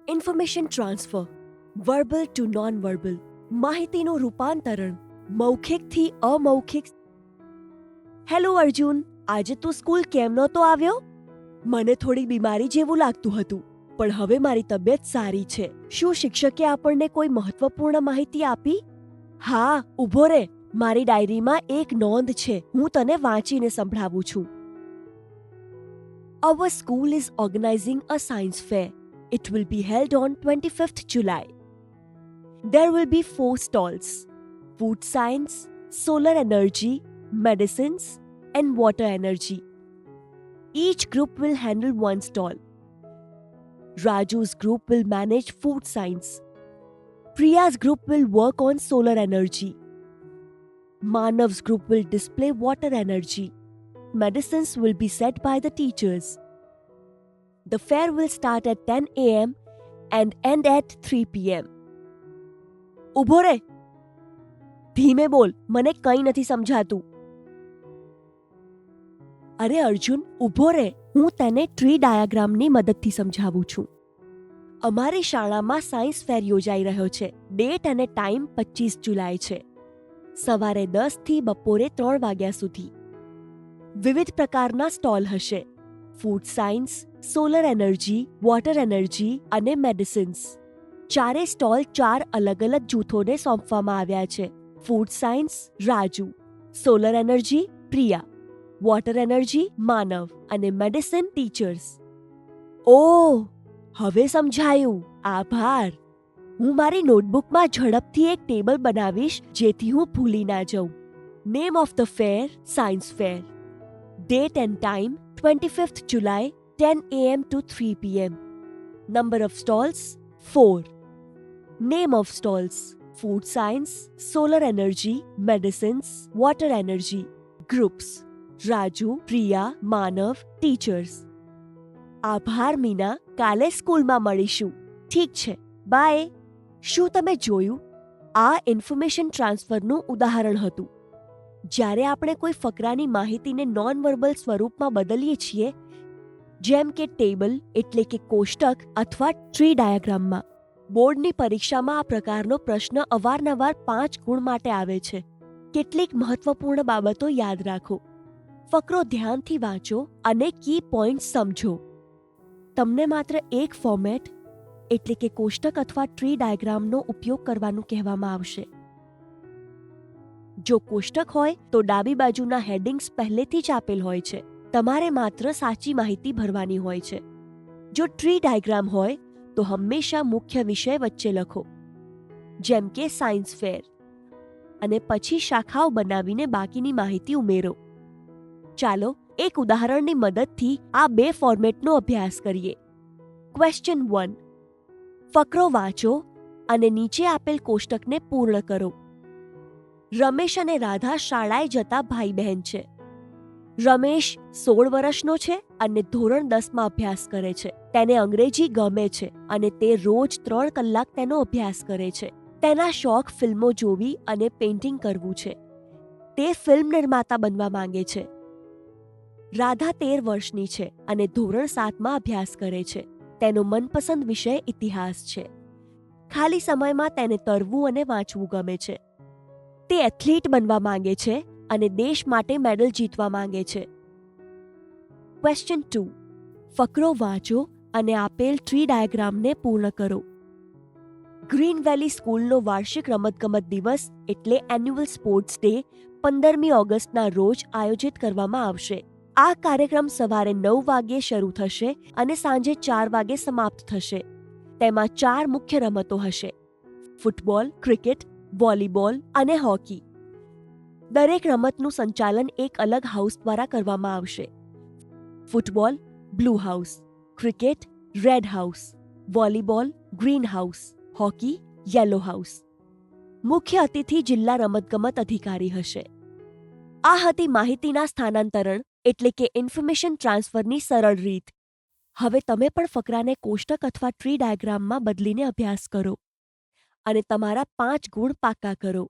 Information transfer, verbal to non verbal, માહિતીનું રૂપાંતરણ મૌખિકથી અમૌખિક. હેલો અર્જુન, આજે તું સ્કૂલ કેમ નહોતો આવ્યો? મને થોડી બીમારી જેવું લાગતું હતું, પણ હવે મારી તબિયત સારી છે. શું શિક્ષકે આપણને કોઈ મહત્વપૂર્ણ માહિતી આપી? હા, ઊભો રે, મારી ડાયરીમાં એક નોંધ છે, હું તને વાંચીને સંભળાવું છું. Our school is organizing a science fair. It will be held on 25th July. There will be 4 stalls: food science, solar energy, medicines, and water energy. Each group will handle one stall. Raju's group will manage food science. Priya's group will work on solar energy. Manav's group will display water energy. Medicines will be set by the teachers. The fair will start at 10 a.m. and end at 3 p.m. ઊભો રે, ધીમે બોલ, મને કંઈ નથી સમજાતું. અરે અર્જુન, ઊભો રે, હું તને ટ્રી ડાયાગ્રામની મદદથી સમજાવું છું. અમારી શાળામાં સાયન્સ ફેર યોજાઈ રહ્યો છે. ડેટ અને ટાઈમ 25 જુલાઈ છે. સવારે 10 થી બપોરે 3 વાગ્યા સુધી. વિવિધ પ્રકારના સ્ટોલ હશે: food science, solar energy, water energy અને મેડિસિન્સ. ચારે સ્ટોલ 4 અલગ અલગ જૂથોને સોંપવામાં આવ્યા છે: food science Raju, solar energy Priya, water energy Manav અને મેડિસિન ટીચર્સ. ઓહ, હવે સમજાયું. આભાર. હું મારી નોટબુકમાં ઝડપથી એક ટેબલ બનાવીશ જેથી હું ભૂલી ના જાઉં. Name of the fair: science fair. Date and time 25th July 10 a.m. to 3 p.m. Number of stalls 4. Name of stalls: food science, solar energy, medicines, water energy. Groups: Raju, Priya, Manav, teachers. આભાર મીના, કાલે સ્કૂલમાં મળીશું. ઠીક છે, by. શું તમે જોયું? આ ઇન્ફોર્મેશન ટ્રાન્સફરનું ઉદાહરણ હતું. જ્યારે આપણે કોઈ ફકરાની માહિતીને નોન વર્બલ સ્વરૂપમાં બદલીએ છીએ, જેમ કે ટેબલ એટલે કે કોષ્ટક અથવા ટ્રી ડાયાગ્રામમાં. બોર્ડની પરીક્ષામાં આ પ્રકારનો પ્રશ્ન અવારનવાર 5 ગુણ માટે આવે છે. કેટલીક મહત્વપૂર્ણ બાબતો યાદ રાખો. ફકરો ધ્યાનથી વાંચો અને કી પોઈન્ટ્સ સમજો. તમને માત્ર એક ફોર્મેટ એટલે કે કોષ્ટક અથવા ટ્રી ડાયાગ્રામનો ઉપયોગ કરવાનું કહેવામાં આવશે. જો કોષ્ટક હોય તો ડાબી બાજુના હેડિંગ્સ પહેલેથી જ આપેલ હોય છે. તમારે માત્ર સાચી માહિતી ભરવાની હોય છે. જો ટ્રી ડાયાગ્રામ હોય તો હંમેશા મુખ્ય વિષય વચ્ચે લખો, જેમ કે સાયન્સ ફેર, અને પછી શાખાઓ બનાવીને બાકીની માહિતી ઉમેરો. ચાલો એક ઉદાહરણની મદદથી આ 2 ફોર્મેટનો અભ્યાસ કરીએ. ક્વેશ્ચન 1. ફકરો વાંચો અને નીચે આપેલ કોષ્ટકને પૂર્ણ કરો. રમેશ અને રાધા શાળાએ જતા ભાઈ બહેન છે. રમેશ 16 વર્ષનો છે અને ધોરણ 10માં અભ્યાસ કરે છે. તેને અંગ્રેજી ગમે છે અને તે રોજ 3 કલાક તેનો અભ્યાસ કરે છે. તેના શોખ ફિલ્મો જોવી અને પેઇન્ટિંગ કરવું છે. તે ફિલ્મ નિર્માતા બનવા માંગે છે. રાધા 13 વર્ષની છે અને ધોરણ 7માં અભ્યાસ કરે છે. તેનો મનપસંદ વિષય ઇતિહાસ છે. ખાલી સમયમાં તેને તરવું અને વાંચવું ગમે છે. તે એથ્લીટ બનવા માંગે છે અને દેશ માટે મેડલ જીતવા માંગે છે. ક્વેશ્ચન 2. ફકરો વાંચો અને આપેલ ટ્રી ડાયાગ્રામને પૂર્ણ કરો. ગ્રીન વેલી સ્કૂલનો વાર્ષિક રમતગમત દિવસ એટલે એન્યુઅલ સ્પોર્ટ્સ ડે 15મી ઓગસ્ટના રોજ આયોજિત કરવામાં આવશે. આ કાર્યક્રમ સવારે 9 વાગ્યે શરૂ થશે અને સાંજે 4 વાગ્યે સમાપ્ત થશે. તેમાં 4 મુખ્ય રમતો હશે: ફૂટબોલ, ક્રિકેટ, વોલીબોલ અને હોકી. દરેક રમતનું સંચાલન એક અલગ હાઉસ દ્વારા કરવામાં આવશે. Football blue house, cricket red house, volleyball green house, hockey yellow house. મુખ્ય અતિથિ જિલ્લા રમતગમત અધિકારી હશે. આ હતી માહિતીના સ્થાનાંતરણ એટલે કે ઇન્ફોર્મેશન ટ્રાન્સફરની સરળ રીત. હવે તમે પણ ફકરાને કોષ્ટક અથવા ટ્રી ડાયાગ્રામમાં બદલીને અભ્યાસ કરો અને તમારા 5 ગુણ પાક્કા કરો.